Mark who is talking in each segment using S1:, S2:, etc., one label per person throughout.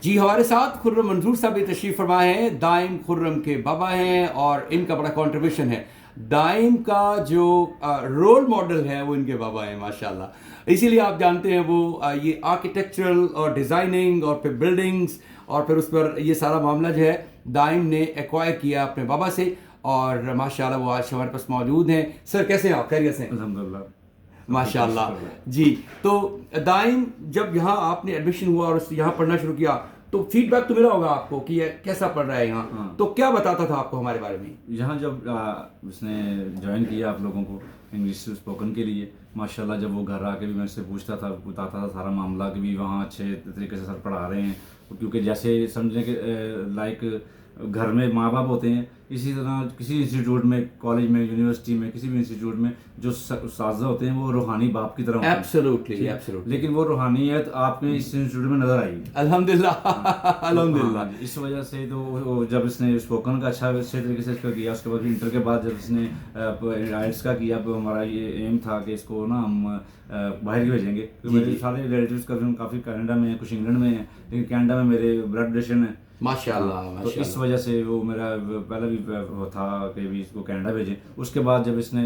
S1: جی ہمارے ساتھ خرم منظور صاحب بھی تشریف فرما ہیں، دائم خرم کے بابا ہیں اور ان کا بڑا کنٹریبیوشن ہے. دائم کا جو رول ماڈل ہے وہ ان کے بابا ہیں ماشاءاللہ. اسی لیے آپ جانتے ہیں وہ یہ آرکیٹیکچرل اور ڈیزائننگ اور پھر بلڈنگز اور پھر اس پر یہ سارا معاملہ جو ہے دائم نے ایکوائر کیا اپنے بابا سے، اور ماشاءاللہ وہ آج ہمارے پاس موجود ہیں. سر کیسے ہیں آپ؟ خیریت سے ہیں؟
S2: الحمدللہ
S1: ماشاء اللہ. جی تو دائم جب یہاں آپ نے ایڈمیشن ہوا اور یہاں پڑھنا شروع کیا تو فیڈ بیک تو ملا ہوگا آپ کو کہ یہ کیسا پڑھ رہا ہے یہاں، تو کیا بتاتا تھا آپ کو ہمارے بارے میں؟
S2: یہاں جب اس نے جوائن کیا آپ لوگوں کو انگلش اسپوکن کے لیے، ماشاءاللہ جب وہ گھر آ کے بھی میں سے پوچھتا تھا، بتاتا تھا سارا معاملہ کہ بھی وہاں اچھے طریقے سے سر پڑھا رہے ہیں. کیونکہ جیسے سمجھیں کہ لائک گھر میں ماں باپ ہوتے ہیں، اسی طرح کسی انسٹیٹیوٹ میں، کالج میں، یونیورسٹی میں، کسی بھی انسٹیٹیوٹ میں جو اساتذہ ہوتے ہیں وہ روحانی باپ کی طرح ہوتے ہیں.
S1: ایبسولوٹلی.
S2: لیکن وہ روحانیت آپ میں اس انسٹیٹیوٹ میں نظر آئی.
S1: الحمدللہ الحمدللہ.
S2: اس وجہ سے تو جب اس نے اسپوکن کا اچھے طریقے سے اس کا کیا، اس کے بعد انٹر کے بعد جب اس نے آئلٹس کا کیا، ہمارا یہ ایم تھا کہ اس کو نا ہم باہر ہی بھیجیں گے. میرے سارے ریلیٹیوز کا کافی کینیڈا میں ہیں، کچھ انگلینڈ میں ہیں، لیکن کینیڈا میں میرے بلڈ ریلیشن ہیں
S1: ماشاءاللہ.
S2: تو اس وجہ سے وہ میرا پہلا بھی تھا کہ بھی اس کو کینیڈا بھیجیں. اس کے بعد جب اس نے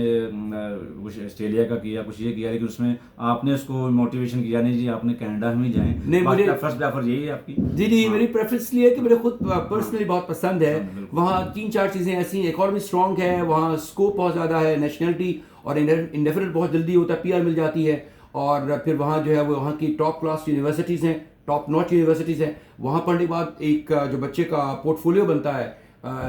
S2: کچھ آسٹریلیا کا کیا، کچھ یہ کیا، لیکن اس میں آپ نے اس کو موٹیویشن کیا نہیں جی آپ نے کینیڈا میں ہی جائیں.
S1: نہیں،
S2: فرسٹ پریفر یہی ہے آپ کی؟
S1: جی میری پریفرنس یہ ہے کہ مجھے خود پرسنلی بہت پسند ہے. وہاں 3-4 چیزیں ایسی ہیں، اکانومی اسٹرانگ ہے، وہاں اسکوپ بہت زیادہ ہے، نیشنلٹی اور انڈیفینٹ بہت جلدی ہوتا ہے، PR مل جاتی ہے. اور پھر وہاں جو ہے وہ وہاں کی ٹاپ کلاس یونیورسٹیز ہیں، ٹاپ ناچ یونیورسٹیز ہیں. وہاں پڑھنے کے بعد ایک جو بچے کا پورٹ فولیو بنتا ہے،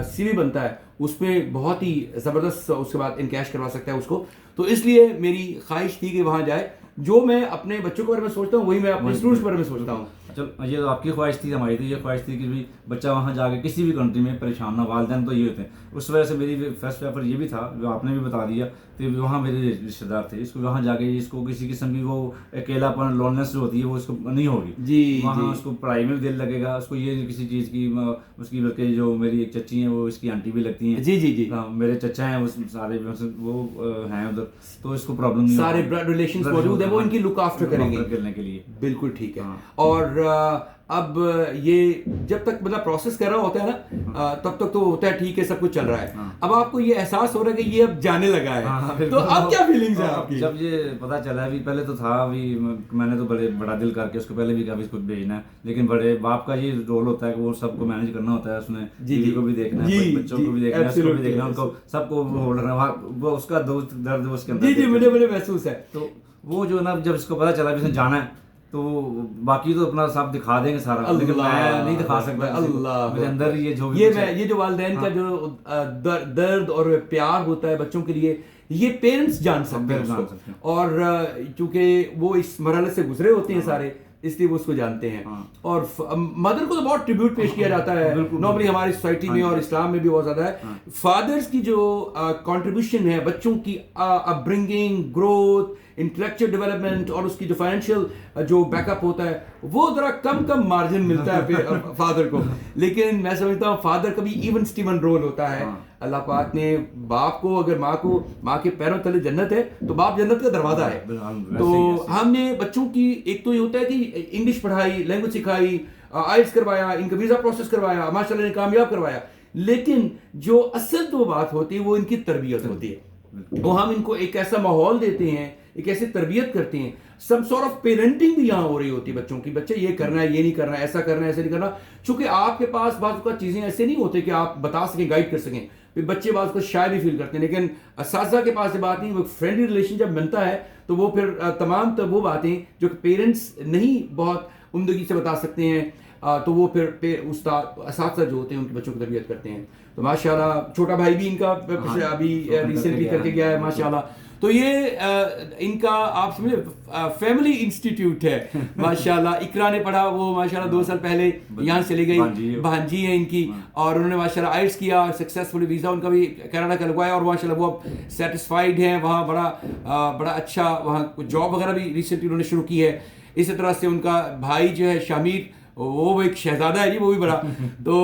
S1: CV بنتا ہے، اس میں بہت ہی زبردست اس کے بعد انکیش کروا سکتا ہے اس کو. تو اس لیے میری خواہش تھی کہ وہاں جائے. جو میں اپنے بچوں کے بارے میں سوچتا ہوں وہی میں اپنے اسٹوڈنٹس کے بارے میں سوچتا ہوں.
S2: چلو یہ تو آپ کی خواہش تھی، ہماری تھی یہ خواہش تھی کہ بچہ وہاں جا کے کسی بھی کنٹری میں پریشان نہ. والدین تو یہ ہوتے ہیں، اس وجہ سے میری فرسٹ پریفر یہ بھی تھا جو آپ نے بھی بتا دیا کہ وہاں میرے رشتے دار تھے. اس کو وہاں جا کے اس کو کسی قسم کی وہ اکیلا پن، لوننس جو ہوتی ہے وہ اس کو نہیں ہوگی.
S1: جی
S2: وہاں اس کو پڑھائی میں بھی دل لگے گا، اس کو یہ کسی چیز کی اس کی، بلکہ جو میری ایک چچی ہیں وہ اس کی آنٹی بھی لگتی ہیں.
S1: جی
S2: میرے چچا ہیں وہ سارے وہ ہیں ادھر، تو اس کو پرابلم نہیں،
S1: سارے بلڈ ریلیشنز موجود ہیں، وہ ان کی لک آفٹر کریں گے
S2: کرنے کے لیے.
S1: بالکل ٹھیک ہے. اور اب یہ جب تک مطلب پروسیس کر رہا ہوتا ہے نا تب تک تو ہوتا ہے ٹھیک ہے، سب کچھ چل رہا ہے. اب آپ کو یہ احساس ہو رہا ہے کہ یہ اب جانے لگا ہے، تو اب کیا فیلنگز ہیں آپ کی؟
S2: جب یہ پتا چلا ابھی پہلے تو تھا، ابھی میں نے تو بڑا دل کر کے اس کو پہلے بھی کہا اس کو بھیجنا ہے، لیکن بڑے باپ کا یہ رول ہوتا ہے کہ وہ سب کو مینیج کرنا ہوتا ہے. اس نے بیوی کو بھی دیکھنا ہے، بچوں کو بھی دیکھنا ہے، اس کو بھی دیکھنا ہے، ان کو سب کو ہولڈ کرنا، وہ اس کا درد اس کے اندر.
S1: جی مجھے محسوس ہے.
S2: تو وہ جو نا جب اس کو پتا چلا اس نے جانا ہے تو باقی تو اپنا سب دکھا دیں گے سارا، لیکن میں نہیں دکھا سکتا. اللہ میرے اندر یہ جو والدین کا جو درد اور پیار ہوتا ہے بچوں کے لیے، یہ پیرنٹس جان سکتے ہیں. اور چونکہ وہ اس مرحلے سے گزرے ہوتے ہیں سارے، اس لیے وہ اس کو جانتے ہیں. اور مدر کو تو بہت ٹریبیوٹ پیش کیا جاتا ہے نارملی ہماری سوسائٹی میں اور اسلام میں بھی بہت زیادہ ہے. فادرز کی جو کنٹریبیوشن ہے بچوں کی اپ برنگنگ، گروتھ، انٹلیکچوئل ڈیولپمنٹ اور اس کی جو فائنینشیل جو بیک اپ ہوتا ہے وہ ذرا کم مارجن ملتا ہے فادر کو. لیکن میں سمجھتا ہوں فادر کا بھی ایون سٹیون رول ہوتا ہے. اللہ پاک نے باپ کو، اگر ماں کے پیروں تلے جنت ہے تو باپ جنت کا دروازہ ہے. تو ہم نے بچوں کی ایک تو یہ ہوتا ہے کہ انگلش پڑھائی، لینگویج سکھائی، آئلٹس کروایا، ان کا ویزا پروسیس کروایا، ماشاء اللہ نے کامیاب کروایا. لیکن جو اصل تو بات ہوتی ہے وہ ان کی تربیت ہوتی ہے. وہ ہم ان کو ایک ایسا ماحول دیتے ہیں، ایک ایسی تربیت کرتے ہیں. سم سارٹ آف پیرنٹنگ بھی یہاں ہو رہی ہوتی ہے بچوں کی. بچے یہ کرنا ہے، یہ نہیں کرنا ہے، ایسا کرنا ہے، ایسا نہیں کرنا. چونکہ آپ کے پاس بعض اوقات چیزیں ایسے نہیں ہوتے کہ آپ بتا سکیں، گائڈ کر سکیں. بچے بعض کو شاید بھی فیل کرتے ہیں، لیکن اساتذہ کے پاس یہ بات نہیں. وہ فرینڈلی ریلیشن جب بنتا ہے تو وہ پھر تمام وہ باتیں جو کہ پیرنٹس نہیں بہت عمدگی سے بتا سکتے ہیں، تو وہ پھر استاد اساتذہ جو ہوتے ہیں ان کے بچوں کی تربیت کرتے ہیں. تو ماشاءاللہ چھوٹا بھائی بھی ان کا ابھی ریسنٹلی کر کے گیا ہے ماشاءاللہ. تو یہ ان کا آپ سمجھے فیملی انسٹیٹیوٹ ہے ماشاءاللہ. اقرا نے پڑھا، وہ ماشاءاللہ 2 سال پہلے یہاں چلی گئی، بھانجی ہیں ان کی، اور انہوں نے ماشاءاللہ آئلٹس کیا، سکسیزفلی ویزا ان کا بھی کینیڈا کا لگوایا، اور ماشاءاللہ وہ اب سیٹسفائیڈ ہیں وہاں. بڑا اچھا وہاں جاب وغیرہ بھی ریسنٹلی انہوں نے شروع کی ہے. اسی طرح سے ان کا بھائی جو ہے شامیر، وہ ایک شہزادہ ہے جی، وہ بھی بڑا. تو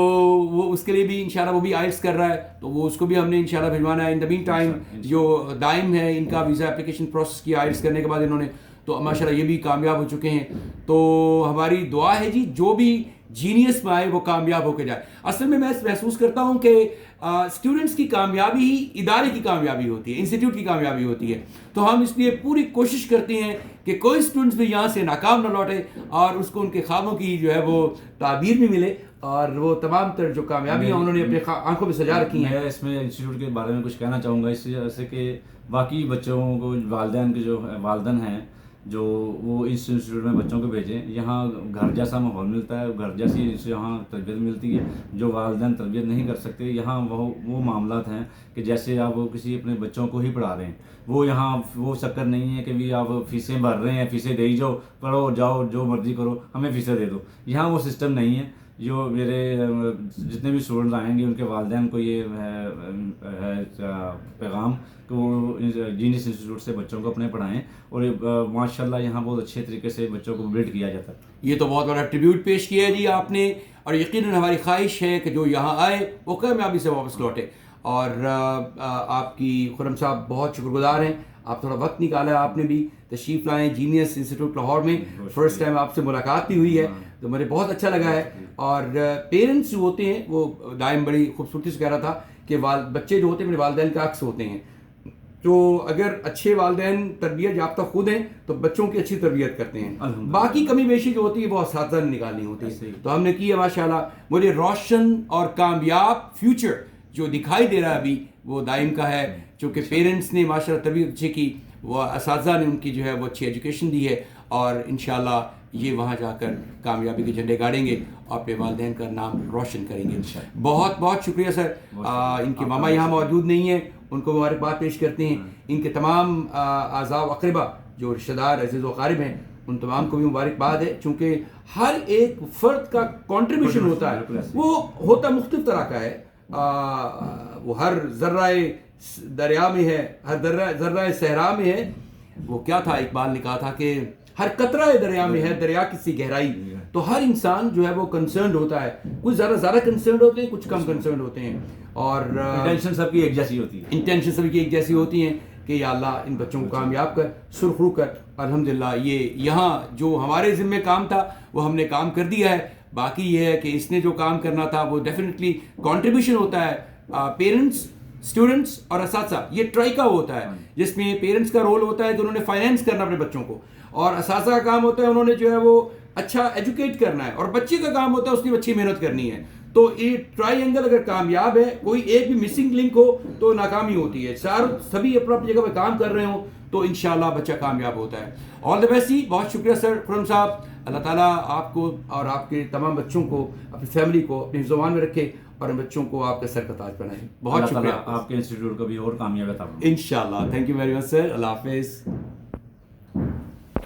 S2: وہ اس کے لیے بھی انشاءاللہ وہ بھی آئلٹس کر رہا ہے، تو وہ اس کو بھی ہم نے انشاءاللہ بھجوانا ہے. ان دا مین ٹائم جو دائم ہے ان کا ویزا اپلیکیشن پروسیس کیا آئلٹس کرنے کے بعد انہوں نے،
S1: تو ماشاءاللہ یہ بھی کامیاب ہو چکے ہیں. تو ہماری دعا ہے جی جو بھی جینیس میں آئے وہ کامیاب ہو کے جائے. اصل میں محسوس کرتا ہوں کہ اسٹوڈنٹس کی کامیابی ہی ادارے کی کامیابی ہوتی ہے, انسٹیٹیوٹ کی کامیابی ہوتی ہے. تو ہم اس لیے پوری کوشش کرتے ہیں کہ کوئی اسٹوڈنٹس بھی یہاں سے ناکام نہ لوٹے اور اس کو ان کے خوابوں کی جو ہے وہ تعبیر بھی ملے اور وہ تمام تر جو کامیابیاں انہوں نے اپنے آنکھوں میں سجا رکھی ہیں.
S2: میں اس میں انسٹیٹیوٹ کے بارے میں کچھ کہنا چاہوں گا اس وجہ سے کہ باقی بچوں کو والدین کے جو والدین ہیں جو وہ اس انسٹیٹیوٹ میں بچوں کو بھیجیں. یہاں گھر جیسا ماحول ملتا ہے, گھر جیسی یہاں تربیت ملتی ہے. جو والدین تربیت نہیں کر سکتے یہاں وہ معاملات ہیں کہ جیسے آپ کسی اپنے بچوں کو ہی پڑھا رہے ہیں. وہ یہاں وہ چکر نہیں ہے کہ بھی آپ فیسیں بھر رہے ہیں, فیسیں دے ہی جاؤ, پڑھو جاؤ جو مرضی کرو, ہمیں فیسیں دے دو. یہاں وہ سسٹم نہیں ہے. جو میرے جتنے بھی اسٹوڈنٹس آئیں گے ان کے والدین کو یہ ہے پیغام کہ وہ جینیس انسٹیٹیوٹ سے بچوں کو اپنے پڑھائیں اور ماشاءاللہ یہاں بہت اچھے طریقے سے بچوں کو بلڈ کیا جاتا ہے.
S1: یہ تو بہت بڑا ٹریبیوٹ پیش کیا ہے جی آپ نے, اور یقیناً ہماری خواہش ہے کہ جو یہاں آئے وہ کامیابی سے واپس لوٹے. اور آپ کی خرم صاحب بہت شکر گزار ہیں, آپ تھوڑا وقت نکالا ہے, آپ نے بھی تشریف لائیں جینیس انسٹیٹیوٹ لاہور میں. فرسٹ ٹائم آپ سے ملاقات بھی ہوئی ہے تو مجھے بہت اچھا لگا ہے. اور پیرنٹس جو ہوتے ہیں وہ دائم بڑی خوبصورتی سے کہہ رہا تھا کہ بچے جو ہوتے ہیں میرے والدین کا عکس ہوتے ہیں. تو اگر اچھے والدین تربیت یافتہ خود ہیں تو بچوں کی اچھی تربیت کرتے ہیں. باقی کمی بیشی جو ہوتی ہے وہ اساتذہ نے نکالنی ہوتی ہے. تو ہم نے کی ہے ماشاءاللہ. مجھے روشن اور کامیاب فیوچر جو دکھائی دے رہا ہے ابھی وہ دائم کا ہے, چونکہ پیرنٹس نے ماشاءاللہ تربیت اچھی کی, وہ اساتذہ نے ان کی جو ہے وہ اچھی ایجوکیشن دی ہے, اور انشاءاللہ یہ وہاں جا کر کامیابی کے جھنڈے گاڑیں گے اور اپنے والدین کا نام روشن کریں گے. بہت بہت شکریہ سر. ان کے ماما یہاں موجود نہیں ہیں, ان کو مبارکباد پیش کرتے ہیں. ان کے تمام اعزاء و اقربا جو رشتہ دار عزیز و اقارب ہیں ان تمام کو بھی مبارکباد ہے, چونکہ ہر ایک فرد کا کنٹریبیوشن ہوتا ہے, وہ ہوتا مختلف طرح کا ہے. وہ ہر ذرہ دریا میں ہے, ہر ذرہ صحرا میں ہے. وہ کیا تھا اقبال نے کہا تھا کہ ہر قطرہ دریا میں ہے دریا کی سی گہرائی. تو ہر انسان جو ہے وہ کنسرنڈ ہوتا ہے, کچھ زیادہ کنسرنڈ ہوتے ہیں, کچھ کم کنسرنڈ ہوتے ہیں, اور
S2: انٹینشن سب کی ایک جیسی ہوتی ہے.
S1: انٹینشن سب کی ایک جیسی ہوتی ہیں کہ یا اللہ ان بچوں کو کامیاب کر, سرخرو کر. الحمدللہ یہ یہاں جو ہمارے ذمہ کام تھا وہ ہم نے کام کر دیا ہے. باقی یہ ہے کہ اس نے جو کام کرنا تھا وہ ڈیفینیٹلی کنٹریبیوشن ہوتا ہے پیرنٹس, اسٹوڈنٹس اور اساتذہ. یہ ٹرائکا ہوتا ہے جس میں پیرنٹس کا رول ہوتا ہے کہ انہوں نے فائنینس کرنا اپنے بچوں کو, اور اساتذہ کا کام ہوتا ہے انہوں نے جو ہے وہ اچھا ایجوکیٹ کرنا ہے, اور بچے کا کام ہوتا ہے اس نے اچھی محنت کرنی ہے. تو یہ ٹرائی اینگل اگر کامیاب ہے, کوئی ایک بھی مسنگ لنک ہو تو ناکامی ہوتی ہے. سبھی اپنی جگہ پہ کام کر رہے ہوں تو انشاءاللہ بچہ کامیاب ہوتا ہے. آل دا بیسٹ جی. بہت شکریہ سر خرم صاحب. اللہ تعالیٰ آپ کو اور آپ کے تمام بچوں کو, اپنی فیملی کو اپنی زبان میں رکھے اور ان بچوں کو آپ کا سر کا تاج بنائے. بہت شکریہ.
S2: آپ کے انسٹیٹیوٹ کو بھی اور کامیاب عطا فرمائے
S1: انشاءاللہ. تھینک یو ویری مچ سر. اللہ حافظ.